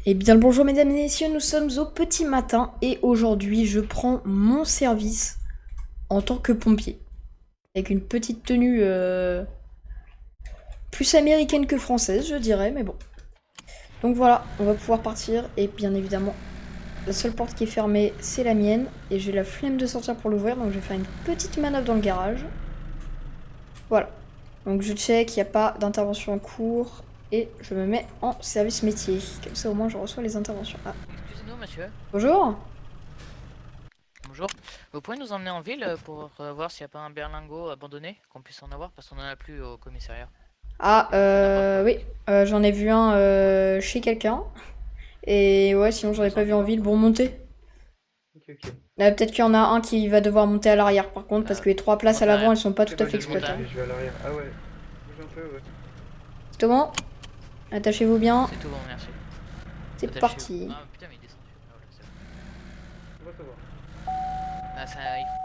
Eh bien le bonjour mesdames et messieurs, nous sommes au petit matin et aujourd'hui je prends mon service en tant que pompier. Avec une petite tenue plus américaine que française je dirais, mais bon. Donc voilà, on va pouvoir partir et bien évidemment la seule porte qui est fermée c'est la mienne et j'ai la flemme de sortir pour l'ouvrir donc je vais faire une petite manœuvre dans le garage. Voilà, donc je check, il n'y a pas d'intervention en cours et je me mets en service métier. Comme ça au moins je reçois les interventions. Ah, Excusez-nous, monsieur. bonjour. Bonjour. Vous pouvez nous emmener en ville pour voir s'il n'y a pas un berlingot abandonné, qu'on puisse en avoir, parce qu'on en a plus au commissariat. Ah, Ils ont fait n'importe quoi. oui, j'en ai vu un chez quelqu'un. Et ouais, sinon j'en ai Vous pas en vu dites en quoi? ville. Bon, monter. Ok, ok. Peut-être qu'il y en a un qui va devoir monter à l'arrière par contre, parce Euh, que les trois comment places à ça l'avant arrive? elles sont pas Ok, tout à bah fait je monte Montagne. exploitables. et je vais à l'arrière. Ah ouais, bouge un peu, ouais. Justement, attachez-vous bien. C'est tout bon, merci. C'est Attachez-vous. parti. Ah putain, mais il est descendu. Ah, voilà, c'est Ça va. bon. Ah, ça, il faut...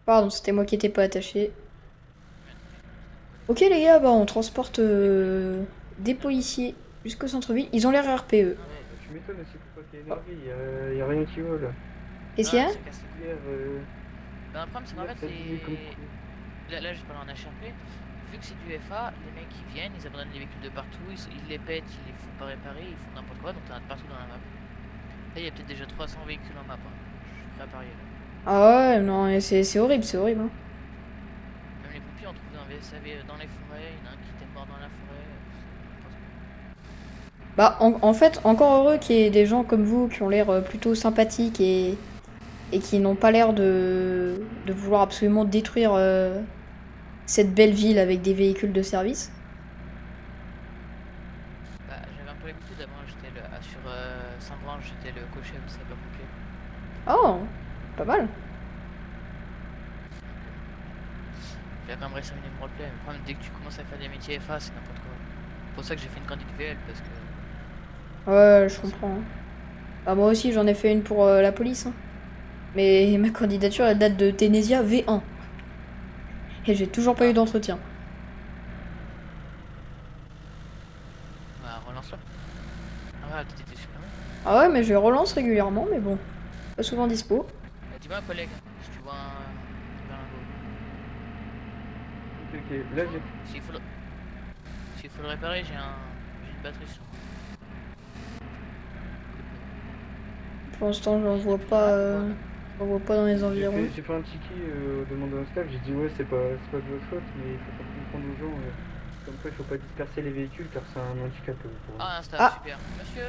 Pardon, c'était moi qui étais pas attaché. Merde, c'est notre collègue. Ok les gars, bah on transporte des policiers jusqu'au centre-ville. Ils ont l'air RPE. Ah Ah, ouais. bah tu m'étonnes aussi pourquoi t'es Oh, énervé, y a rien qui va là. qu'est-ce qu'il y Ah, a? ça casse les couilles. Hier, Ben, le problème, c'est qu'en hier fait, ça disait comme les... quoi. Là, je parle en HRP. Vu que c'est du FA, les mecs ils viennent, ils abandonnent les véhicules de partout, ils les pètent, ils les font pas réparer, ils font n'importe quoi, donc t'en as de partout dans la map. Là, il y a peut-être déjà 300 véhicules en map, hein. Je suis prêt à parier là. Ah ouais, non, c'est horrible, c'est horrible, hein. Même les pompiers ont trouvé un VSAV dans les forêts, il y en a un qui était mort dans la forêt, c'est n'importe Bah en fait, encore heureux qu'il y ait des gens comme vous qui ont l'air plutôt sympathiques et qui n'ont pas l'air de vouloir absolument détruire cette belle ville avec des véhicules de service. quoi. Bah, j'avais un peu l'habitude, avant j'étais sur Saint-Branche, j'étais le cocher au sapeur-pompier. Oh, pas mal. Donc, j'ai quand même réussi à mener mon roleplay. Mais le problème, dès que tu commences à faire des métiers FA, c'est n'importe quoi. C'est pour ça que j'ai fait une candidate VL, parce que Ouais, je sinon c'est comprends, mort. hein. Bah, moi aussi, j'en ai fait une pour la police, hein. Mais ma candidature, elle date de Ténésia V1. Et j'ai toujours pas eu Ah, d'entretien. bah relance-le. Ah ouais, t'étais supprimé. Ah ouais, mais je relance régulièrement, mais bon, pas souvent dispo. Dis-moi, collègue, si tu vois un berlingot. Ok, ok, là j'ai. S'il faut le... S'il faut le réparer, j'ai une batterie sur moi. Pour l'instant, Il y en a plus dans la map ou quoi là? j'en vois pas dans les environs. J'ai fait un ticket au demandeur de staff, j'ai dit ouais c'est pas de votre faute mais il faut faire comprendre aux gens comme quoi il faut pas disperser les véhicules car c'est un handicap pour eux. Ah, un staff, Ah, super. Monsieur?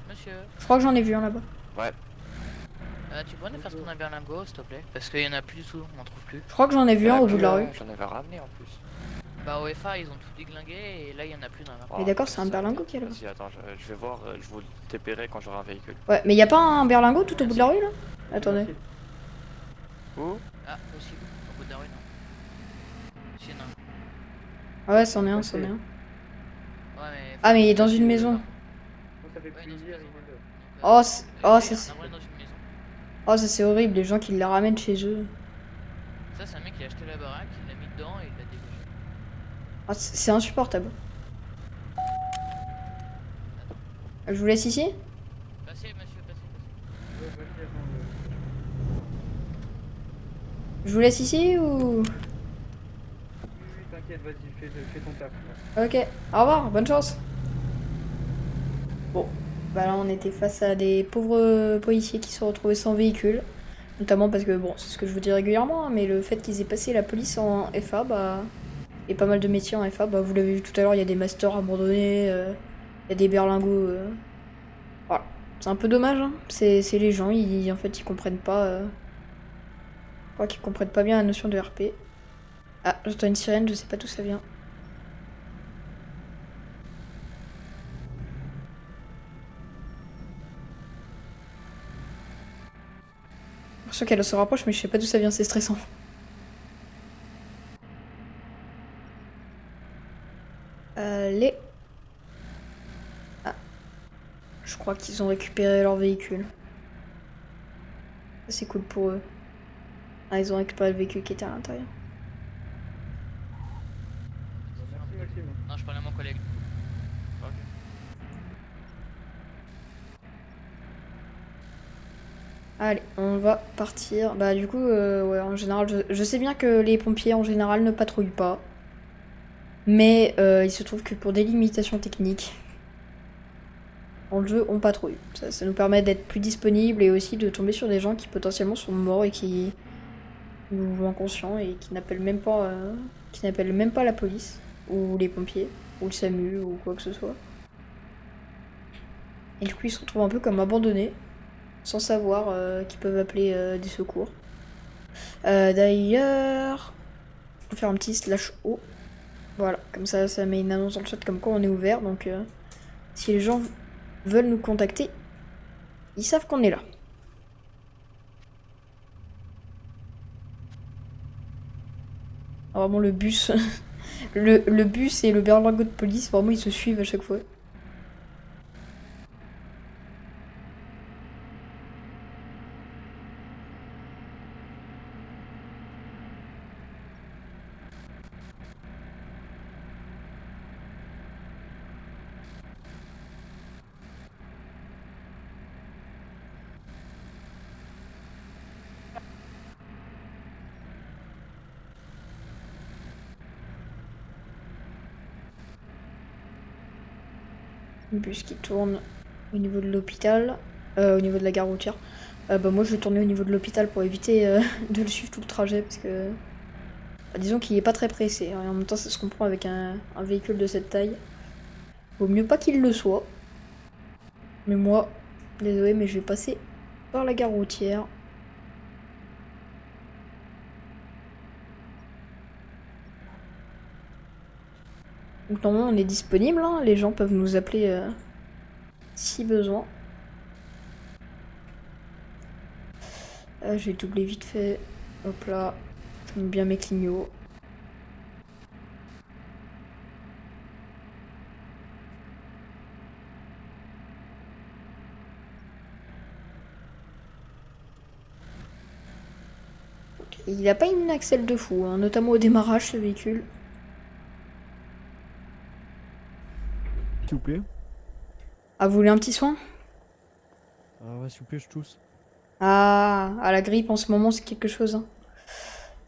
Monsieur? je crois que j'en ai vu un là-bas. Ouais, Tu pourrais nous faire tourner un berlingot, s'il te plaît? Parce qu'il y en a plus du tout, on en trouve plus. Je crois que j'en ai vu y'en un a au bout plus, de la rue. j'en avais ramené en plus. Bah, au FA, ils ont tout déglingué et là, il y en a plus dans la map. Mais Oh, d'accord, c'est un ça, berlingot qu'il y a là-bas. vas-y, attends, je vais voir, je vous le dépérerai quand j'aurai un véhicule. Ouais, mais y a pas un berlingot tout au bout de la Merci. rue là? Attendez. Merci. Où? Ah, possible. Au bout de la rue, non. Si, non. Ah ouais, c'en est un, c'en est un. Ouais, mais. Ah, mais il est dans Faut- une maison. Moi ça fait Ouais, plus dans une hier, maison. il est là. Donc, Oh, oh, il ça y a c'est... un abri dans une maison. Oh, ça c'est horrible, les gens qui la ramènent chez eux. Ça, c'est un mec qui a acheté la baraque, il l'a mis dedans et il l'a dégagé. Ah, c'est insupportable. Attends. Je vous laisse ici? Passez, monsieur, passez, passez. Ouais, vas-y, attends, Je vous laisse ici ou... oui, t'inquiète, vas-y, fais ton taf. Là. Ok, au revoir, bonne chance. Bon, bah là on était face à des pauvres policiers qui se sont retrouvés sans véhicule. Notamment parce que, bon, c'est ce que je vous dis régulièrement, hein, mais le fait qu'ils aient passé la police en FA, bah... Et pas mal de métiers en FA, bah vous l'avez vu tout à l'heure, il y a des masters abandonnés, il y a des berlingots... Voilà. C'est un peu dommage, hein. C'est les gens, en fait, ils comprennent pas... Je crois qu'ils comprennent pas bien la notion de RP. Ah, j'entends une sirène, je sais pas d'où ça vient. J'ai l'impression qu'elle se rapproche, mais je sais pas d'où ça vient, c'est stressant. Allez. Ah, je crois qu'ils ont récupéré leur véhicule. Ça, c'est cool pour eux. Ah, ils ont récupéré le véhicule qui était à l'intérieur. Merci Maxime. Non, je parle à mon collègue. Ok. Allez, on va partir. Bah du coup, ouais, en général, je sais bien que les pompiers en général ne patrouillent pas. Mais il se trouve que pour des limitations techniques, dans le jeu, on patrouille. Ça nous permet d'être plus disponible et aussi de tomber sur des gens qui potentiellement sont morts et qui ou inconscients et qui n'appellent même pas la police ou les pompiers ou le SAMU ou quoi que ce soit. Et du coup, ils se retrouvent un peu comme abandonnés, sans savoir qu'ils peuvent appeler des secours. D'ailleurs, on va faire un petit slash O. Voilà, comme ça met une annonce dans le chat comme quoi on est ouvert. Donc, si les gens veulent nous contacter, ils savent qu'on est là. Vraiment le bus, le bus et le berlingot de police, vraiment ils se suivent à chaque fois. Le bus qui tourne au niveau de l'hôpital, au niveau de la gare routière. Bah moi je vais tourner au niveau de l'hôpital pour éviter de le suivre tout le trajet parce que disons qu'il est pas très pressé, hein, et en même temps ça se comprend avec un véhicule de cette taille. Vaut mieux pas qu'il le soit. Mais moi, désolé mais je vais passer par la gare routière. Donc normalement on est disponible, hein, les gens peuvent nous appeler si besoin. Je vais doubler vite fait. Hop là, je mets bien mes clignots. Il a pas une accel de fou, hein, notamment au démarrage ce véhicule. S'il vous plaît. Ah, vous voulez un petit soin? Ah ouais, s'il vous plaît, je tousse. Ah, à la grippe en ce moment c'est quelque chose, hein.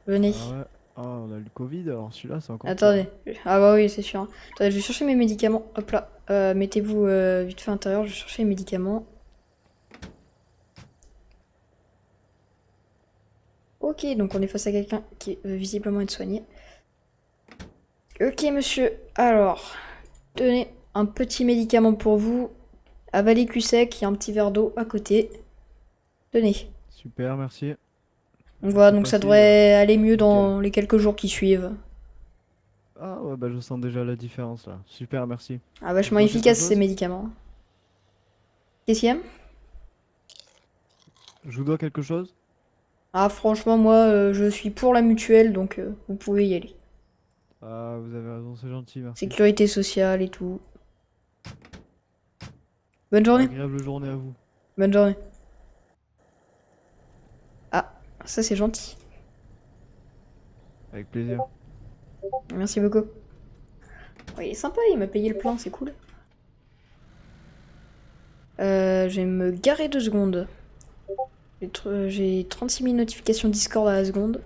Venez. Ah ouais. Ah, on a le Covid, alors celui-là, c'est encore pire. Attendez. Ah bah oui, c'est sûr, hein. Attendez, je vais chercher mes médicaments. Hop là. Mettez-vous vite fait à l'intérieur, je vais chercher les médicaments. Ok, donc on est face à quelqu'un qui veut visiblement être soigné. Ok, monsieur. Alors, tenez un petit médicament pour vous. Avalez cul sec, il y a un petit verre d'eau à côté. Tenez. Super, merci. Donc voilà, C'est donc ça passé, devrait aller mieux nickel. dans les quelques jours qui suivent. Ah ouais, bah je sens déjà la différence là. Super, merci. Ah, Je vachement dois quelque efficace ces chose? médicaments. Qu'est-ce qu'il y a? Je vous dois quelque chose? Ah, franchement, moi, je suis pour la mutuelle, donc vous pouvez y aller. Ah, vous avez raison, c'est gentil, merci. Sécurité sociale et tout. Bonne journée. Agréable journée à vous. Bonne journée. Ah, ça c'est gentil. Avec plaisir. Merci beaucoup. Oh, il est sympa, il m'a payé le plein, c'est cool. Je vais me garer 2 secondes. J'ai 36 000 notifications Discord à la seconde.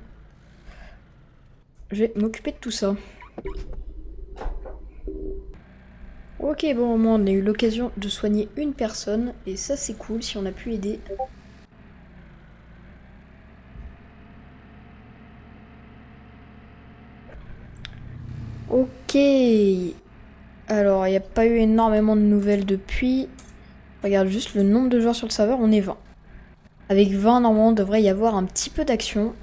Je vais m'occuper de tout ça. Ok, bon, au moins on a eu l'occasion de soigner une personne, et ça c'est cool si on a pu aider. Ok. Alors, il n'y a pas eu énormément de nouvelles depuis. Regarde juste le nombre de joueurs sur le serveur, on est 20. Avec 20, normalement, il devrait y avoir un petit peu d'action.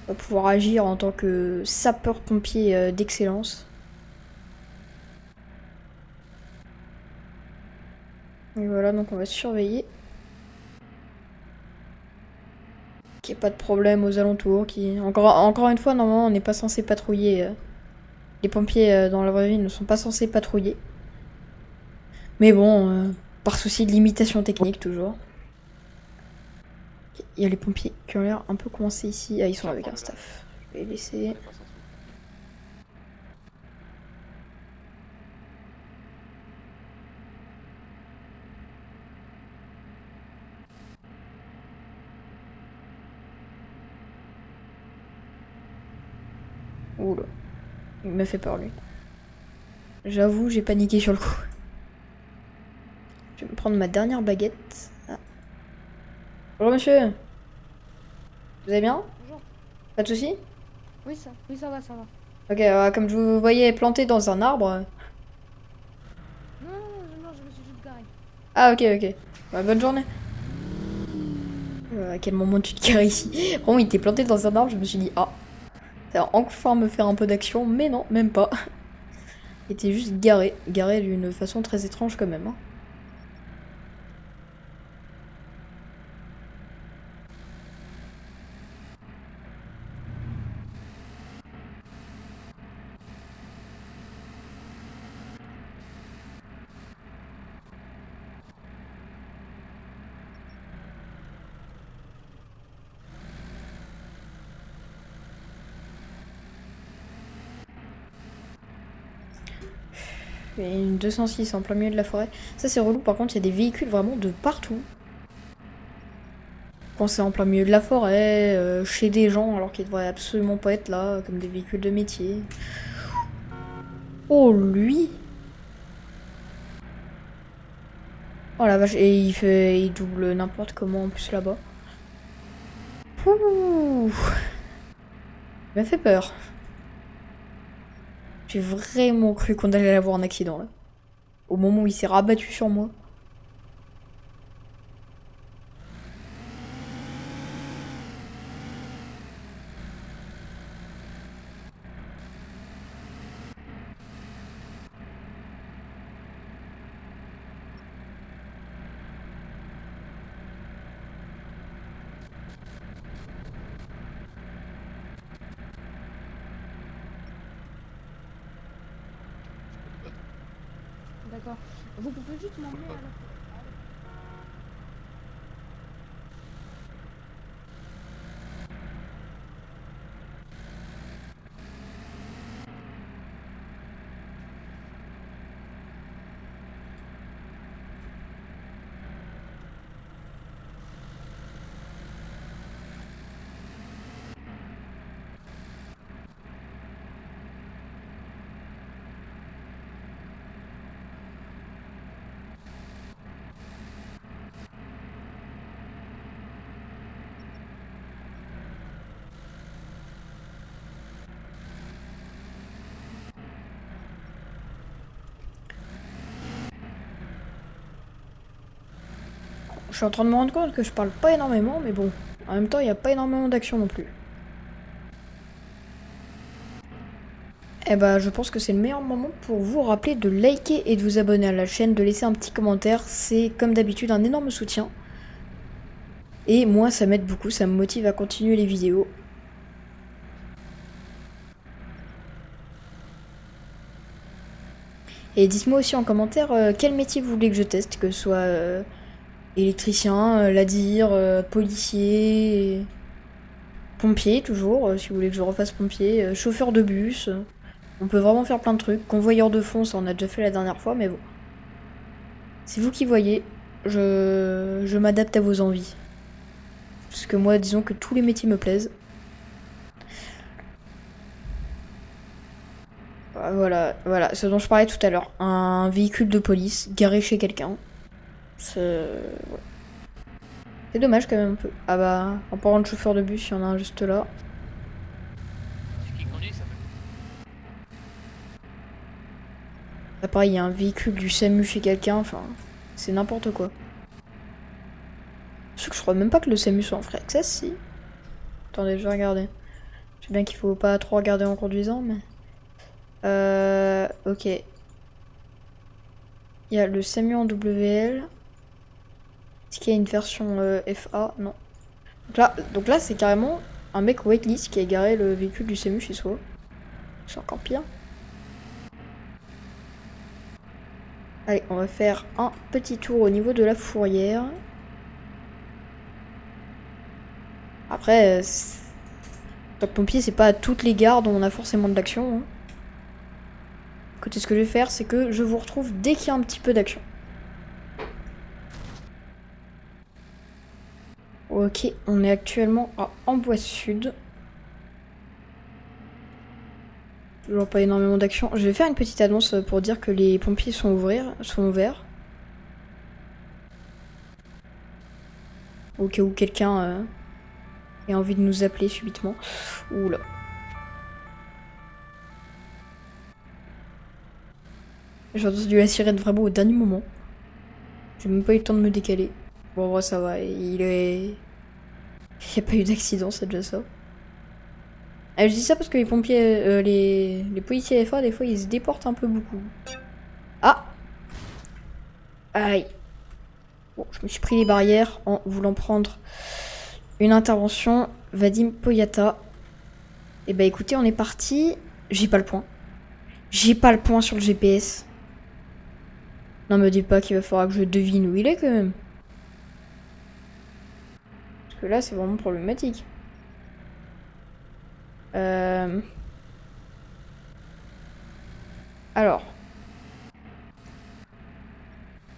On va pouvoir agir en tant que sapeur-pompier d'excellence. Et voilà, donc on va surveiller. Qu'il n'y ait pas de problème aux alentours. Encore une fois, normalement, on n'est pas censé patrouiller. Les pompiers dans la vraie vie ne sont pas censés patrouiller. Mais bon, par souci de limitation technique, toujours. Il y a les pompiers qui ont l'air un peu coincés ici. Ah, ils sont avec un staff. Je vais les laisser. Oula. Il m'a fait peur, lui. J'avoue, j'ai paniqué sur le coup. Je vais me prendre ma dernière baguette. Ah. Bonjour, monsieur. Vous allez bien? Bonjour. Pas de soucis? Oui, ça va, ça va. Ok, comme je vous voyais planté dans un arbre. Non, je me suis juste garé. Ah, ok, ok. Bah, bonne journée. À quel moment tu te gares ici? Vraiment, il était planté dans un arbre, je me suis dit, ah, ça va enfin me faire un peu d'action, mais non, même pas. Il était juste garé. Garé d'une façon très étrange quand même. Hein. Il y a une 206 en plein milieu de la forêt. Ça c'est relou, par contre il y a des véhicules vraiment de partout. Quand c'est en plein milieu de la forêt, chez des gens alors qu'ils devraient absolument pas être là, comme des véhicules de métier. Oh lui! Oh la vache, et il double n'importe comment en plus là-bas. Ouh! Il m'a fait peur. J'ai vraiment cru qu'on allait avoir un accident là. Au moment où il s'est rabattu sur moi. D'accord. Vous pouvez juste m'emmener à la... Je suis en train de me rendre compte que je parle pas énormément, mais bon, en même temps, il n'y a pas énormément d'action non plus. Eh bah, je pense que c'est le meilleur moment pour vous rappeler de liker et de vous abonner à la chaîne, de laisser un petit commentaire. C'est comme d'habitude un énorme soutien. Et moi, ça m'aide beaucoup, ça me motive à continuer les vidéos. Et dites-moi aussi en commentaire quel métier vous voulez que je teste, que ce soit électricien, ladir, policier, pompier toujours, si vous voulez que je refasse pompier, chauffeur de bus. On peut vraiment faire plein de trucs. Convoyeur de fonds, ça on a déjà fait la dernière fois, mais bon. C'est vous qui voyez. Je m'adapte à vos envies. Parce que moi, disons que tous les métiers me plaisent. Voilà, ce dont je parlais tout à l'heure. Un véhicule de police garé chez quelqu'un. C'est dommage quand même un peu. Ah bah, en parlant de chauffeur de bus, il y en a un juste là. C'est qui conduit ça? Là pareil, il y a un véhicule du SAMU chez quelqu'un, enfin, c'est n'importe quoi. Sauf que je crois même pas que le SAMU soit en free access, si. Attendez, je vais regarder. Je sais bien qu'il faut pas trop regarder en conduisant, mais... ok. Il y a le SAMU en WL. Est-ce qu'il y a une version FA? Non. Donc là c'est carrément un mec waitlist qui a garé le véhicule du SAMU chez soi. C'est encore pire. Allez, on va faire un petit tour au niveau de la fourrière. Après, tant que pompier, c'est pas à toutes les gares dont on a forcément de l'action. Hein. Écoutez, ce que je vais faire, c'est que je vous retrouve dès qu'il y a un petit peu d'action. Ok, on est actuellement à Amboise Sud. Toujours pas énormément d'action. Je vais faire une petite annonce pour dire que les pompiers sont ouverts. Au cas où quelqu'un ait envie de nous appeler subitement. Oula. J'ai entendu la sirène vraiment au dernier moment. J'ai même pas eu le temps de me décaler. Bon, en vrai, ça va. Il n'y a pas eu d'accident, c'est déjà ça. Je dis ça parce que les pompiers, les policiers FA, des fois, ils se déportent un peu beaucoup. Ah! Aïe. Bon, je me suis pris les barrières en voulant prendre une intervention. Vadim Poyata. Et bah écoutez, on est parti. J'ai pas le point. J'ai pas le point sur le GPS. Non, me dis pas qu'il va falloir que je devine où il est quand même. Parce que là, c'est vraiment problématique. Alors.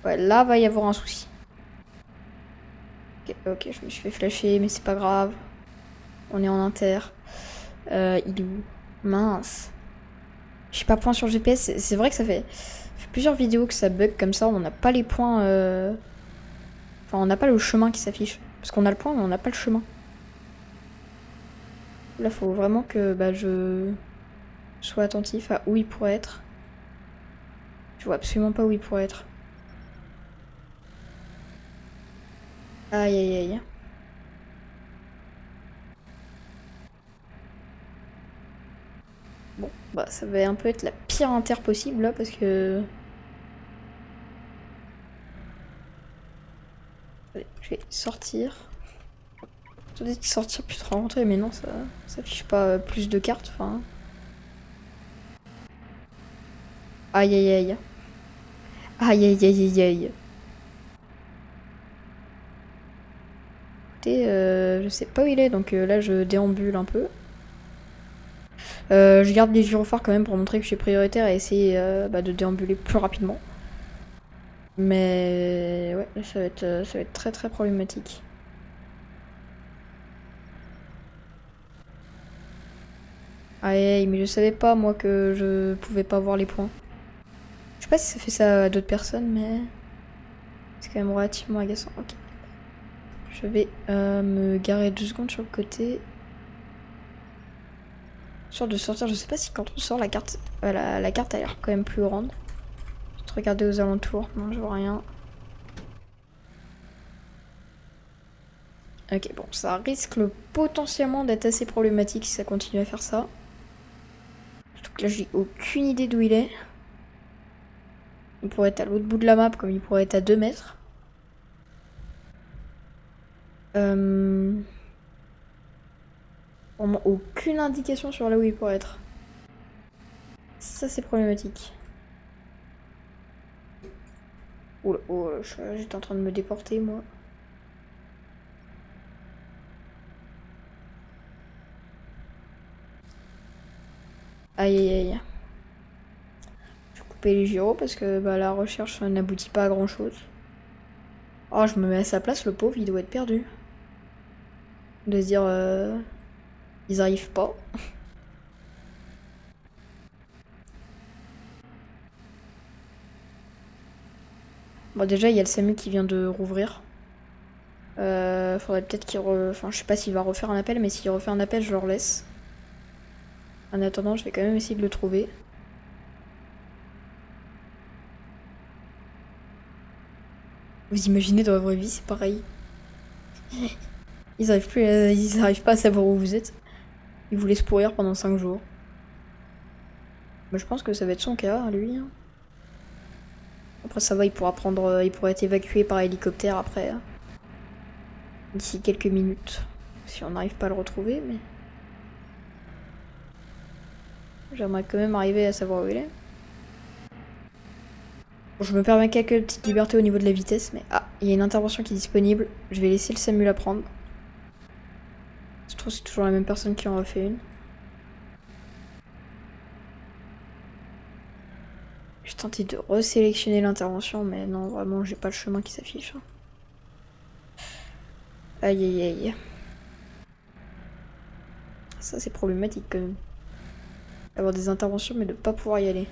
Ouais, là va y avoir un souci. Ok, je me suis fait flasher, mais c'est pas grave. On est en inter. Il est où? Mince. J'ai pas point sur le GPS. C'est vrai que ça fait plusieurs vidéos que ça bug comme ça. On n'a pas les points. Enfin, on n'a pas le chemin qui s'affiche. Parce qu'on a le point, mais on n'a pas le chemin. Là, faut vraiment que je sois attentif à où il pourrait être. Je vois absolument pas où il pourrait être. Aïe aïe aïe. Bon, bah ça va un peu être la pire inter possible là parce que... Allez, je vais sortir. Je vais sortir puis de rentrer, mais non, ça affiche pas plus de cartes, enfin... Aïe aïe aïe. Aïe aïe aïe aïe aïe. Écoutez, je sais pas où il est, donc là je déambule un peu. Je garde les gyrophares quand même pour montrer que je suis prioritaire et essayer de déambuler plus rapidement. Mais ouais, ça va être très très problématique. Aïe, mais je savais pas moi que je pouvais pas voir les points. Je sais pas si ça fait ça à d'autres personnes, mais c'est quand même relativement agaçant. Ok. Je vais me garer 2 secondes sur le côté. Sûr de sortir, je sais pas si quand on sort la carte, la carte a l'air quand même plus grande. Je vais regarder aux alentours, non je vois rien. Ok, bon, ça risque potentiellement d'être assez problématique si ça continue à faire ça. Surtout que là j'ai aucune idée d'où il est. Il pourrait être à l'autre bout de la map comme il pourrait être à 2 mètres. Vraiment aucune indication sur là où il pourrait être. Ça c'est problématique. Oula, oh, j'étais en train de me déporter moi. Aïe aïe aïe. Je vais couper les gyros parce que la recherche n'aboutit pas à grand chose. Oh, je me mets à sa place, le pauvre, il doit être perdu. De se dire, ils arrivent pas. Bon, déjà, il y a le SAMU qui vient de rouvrir. Faudrait peut-être qu'il Enfin, je sais pas s'il va refaire un appel, mais s'il refait un appel, je le laisse. En attendant, je vais quand même essayer de le trouver. Vous imaginez dans la vraie vie, c'est pareil. Ils arrivent pas à savoir où vous êtes. Ils vous laissent pourrir pendant 5 jours. Mais je pense que ça va être son cas, lui. Après ça va, il pourra être évacué par hélicoptère après. D'ici quelques minutes. Si on n'arrive pas à le retrouver, mais... J'aimerais quand même arriver à savoir où il est. Bon, je me permets quelques petites libertés au niveau de la vitesse, mais... Ah, il y a une intervention qui est disponible. Je vais laisser le SAMU la prendre. Je trouve que c'est toujours la même personne qui en refait une. J'ai tenté de resélectionner l'intervention, mais non, vraiment, j'ai pas le chemin qui s'affiche. Aïe aïe aïe. Ça, c'est problématique quand même. D'avoir des interventions, mais de pas pouvoir y aller.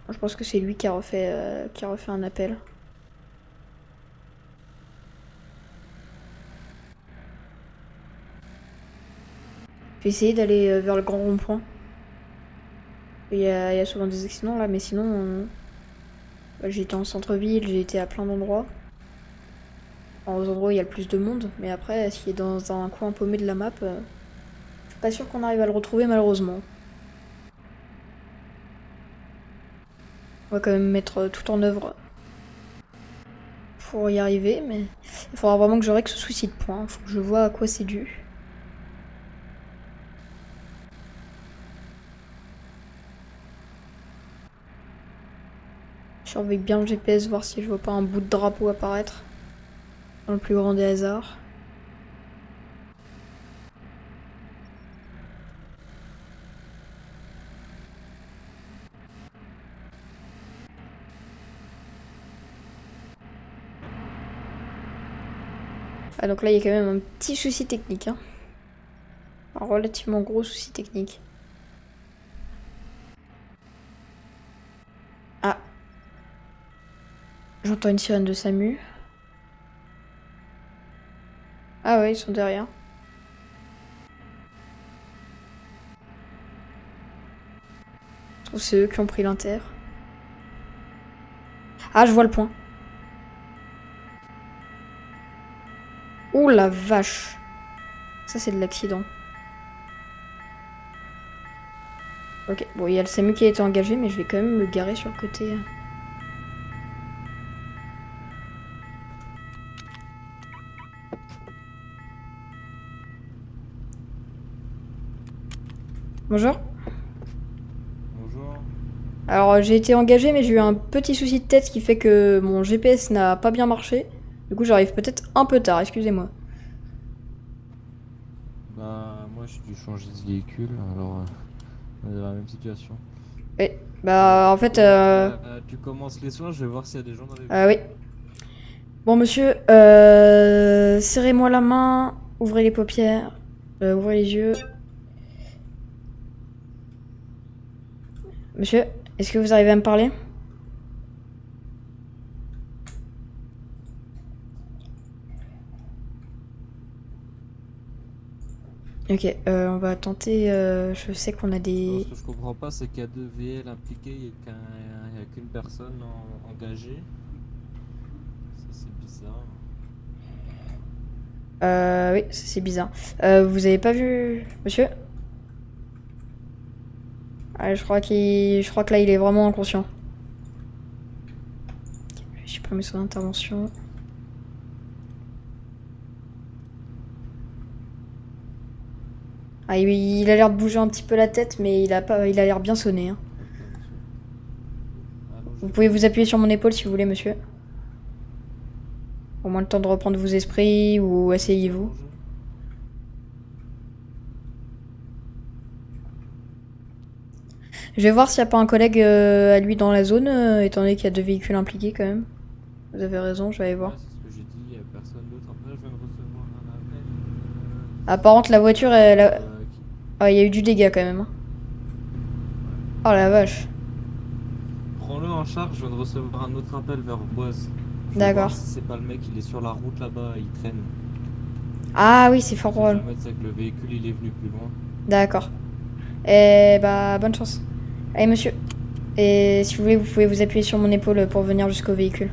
Moi, je pense que c'est lui qui a refait un appel. Je vais essayer d'aller vers le grand rond-point. Il y a souvent des accidents là, mais sinon, bah, j'ai été en centre-ville, j'ai été à plein d'endroits. Enfin, aux endroits où il y a le plus de monde, mais après, s'il est dans un coin paumé de la map, je suis pas sûre qu'on arrive à le retrouver malheureusement. On va quand même mettre tout en œuvre pour y arriver, mais il faudra vraiment que je règle ce souci de points. Faut que je vois à quoi c'est dû. Je surveille bien le GPS, voir si je vois pas un bout de drapeau apparaître. Dans le plus grand des hasards. Ah donc là il y a quand même un petit souci technique. Hein. Un relativement gros souci technique. Ah. J'entends une sirène de SAMU. Ah ouais, ils sont derrière. Je trouve que c'est eux qui ont pris l'inter. Ah, je vois le point. Oh la vache. Ça, c'est de l'accident. Ok, bon, il y a le SAMU qui a été engagé, mais je vais quand même le garer sur le côté. Bonjour. Bonjour. Alors, j'ai été engagé, mais j'ai eu un petit souci de tête qui fait que mon GPS n'a pas bien marché. Du coup, j'arrive peut-être un peu tard, excusez-moi. Bah, moi j'ai dû changer de véhicule, alors on est dans la même situation. Oui, bah en fait... Tu commences les soins, je vais voir s'il y a des gens dans les. Oui. Bon, monsieur, serrez-moi la main, ouvrez les paupières, ouvrez les yeux. Monsieur, est-ce que vous arrivez à me parler? Ok, on va tenter. Je sais qu'on a Non, des. ce que je comprends pas, c'est qu'il y a 2 VL impliqués et qu'il n'y a qu'une personne engagée. Ça, c'est bizarre. Oui, c'est bizarre. Vous avez pas vu, monsieur? Ah, je crois que là, il est vraiment inconscient. J'ai supprimé son intervention. Ah, il a l'air de bouger un petit peu la tête, mais il a l'air bien sonné. Hein. Ok, monsieur. Allons, Vous pouvez vous appuyer sur mon épaule si vous voulez, monsieur. Au moins le temps de reprendre vos esprits ou asseyez-vous. Je vais voir s'il n'y a pas un collègue à lui dans la zone, étant donné qu'il y a 2 véhicules impliqués quand même. Vous avez raison, je vais aller voir. Ouais, c'est ce que j'ai dit, il n'y a personne d'autre. Après, je viens de recevoir un appel. Ah, par contre, la voiture, elle a... Qui- Ah, il y a eu du dégât quand même. Hein. Oh la vache. Prends-le en charge, je viens de recevoir un autre appel vers Boise. Je vais D'accord. voir si c'est pas le mec, il est sur la route là-bas, il traîne. Ah oui, c'est fort Si probable. jamais c'est que le véhicule il est venu plus loin. D'accord. Et bah, bonne chance. Allez, monsieur. Et si vous voulez, vous pouvez vous appuyer sur mon épaule pour venir jusqu'au véhicule.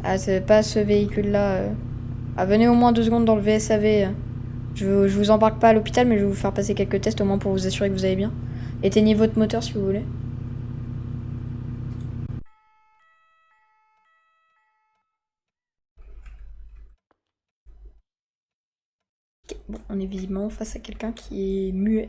Ah, c'est pas ce véhicule-là. Ah, venez au moins 2 secondes dans le VSAV. Je vous embarque pas à l'hôpital, mais je vais vous faire passer quelques tests au moins pour vous assurer que vous allez bien. Éteignez votre moteur si vous voulez. Ok, bon, on est visiblement face à quelqu'un qui est muet.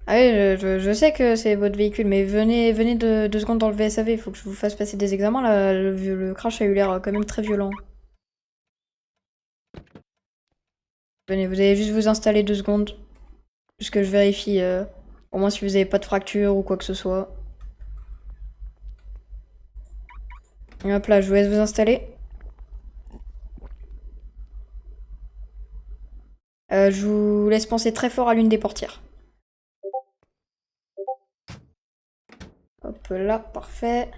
Ah oui, je sais que c'est votre véhicule, mais venez 2 secondes dans le VSAV, il faut que je vous fasse passer des examens. Là, le crash a eu l'air quand même très violent. Venez, vous allez juste vous installer 2 secondes. Juste que je vérifie au moins si vous avez pas de fracture ou quoi que ce soit. Hop là, je vous laisse vous installer. Je vous laisse penser très fort à l'une des portières. Hop là, parfait.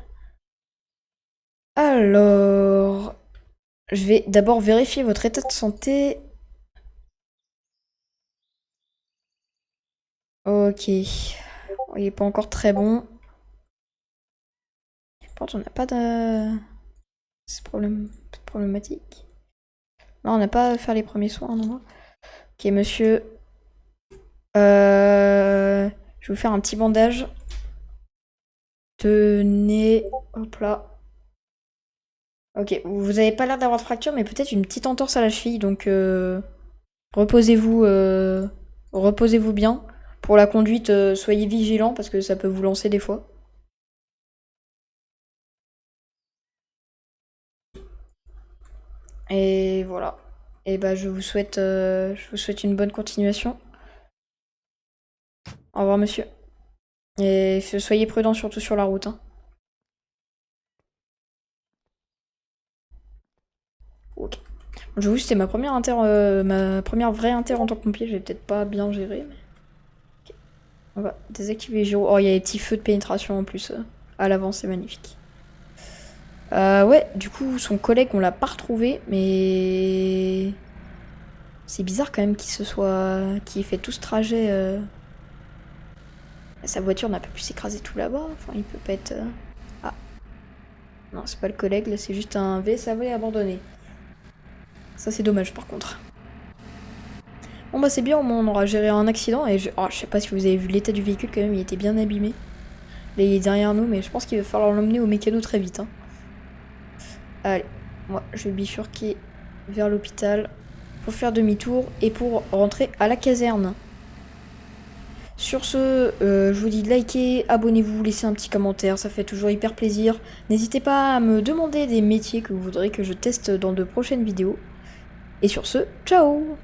Alors, je vais d'abord vérifier votre état de santé. Ok. Bon, il est pas encore très bon. Par contre, on n'a pas de... C'est problématique. Non, on n'a pas à faire les premiers soins, non. Ok, monsieur. Je vais vous faire un petit bandage. Tenez. Hop là. Ok, vous avez pas l'air d'avoir de fracture, mais peut-être une petite entorse à la cheville, donc reposez-vous reposez-vous bien. Pour la conduite, soyez vigilants parce que ça peut vous lancer des fois. Et voilà. Et bah je vous souhaite une bonne continuation. Au revoir monsieur. Et soyez prudents surtout sur la route, hein. Ok. J'avoue, c'était ma première vraie inter en tant que pompier, j'ai peut-être pas bien géré, mais... Ok. On va désactiver les gyros. Oh, il y a des petits feux de pénétration en plus. À l'avant, c'est magnifique. Ouais, du coup, son collègue, on l'a pas retrouvé, mais... C'est bizarre quand même qu'il ait fait tout ce trajet. Sa voiture n'a pas pu s'écraser tout là-bas. Enfin, il peut pas être... Ah. Non, c'est pas le collègue, là, c'est juste un VSAV abandonné. Ça, c'est dommage, par contre. Bon, bah, c'est bien, au moins, on aura géré un accident. Et je sais pas si vous avez vu l'état du véhicule, quand même, il était bien abîmé. Là, il est derrière nous, mais je pense qu'il va falloir l'emmener au mécano très vite, hein. Allez, moi, je vais bifurquer vers l'hôpital pour faire demi-tour et pour rentrer à la caserne. Sur ce, je vous dis de liker, abonnez-vous, laissez un petit commentaire, ça fait toujours hyper plaisir. N'hésitez pas à me demander des métiers que vous voudrez que je teste dans de prochaines vidéos. Et sur ce, ciao!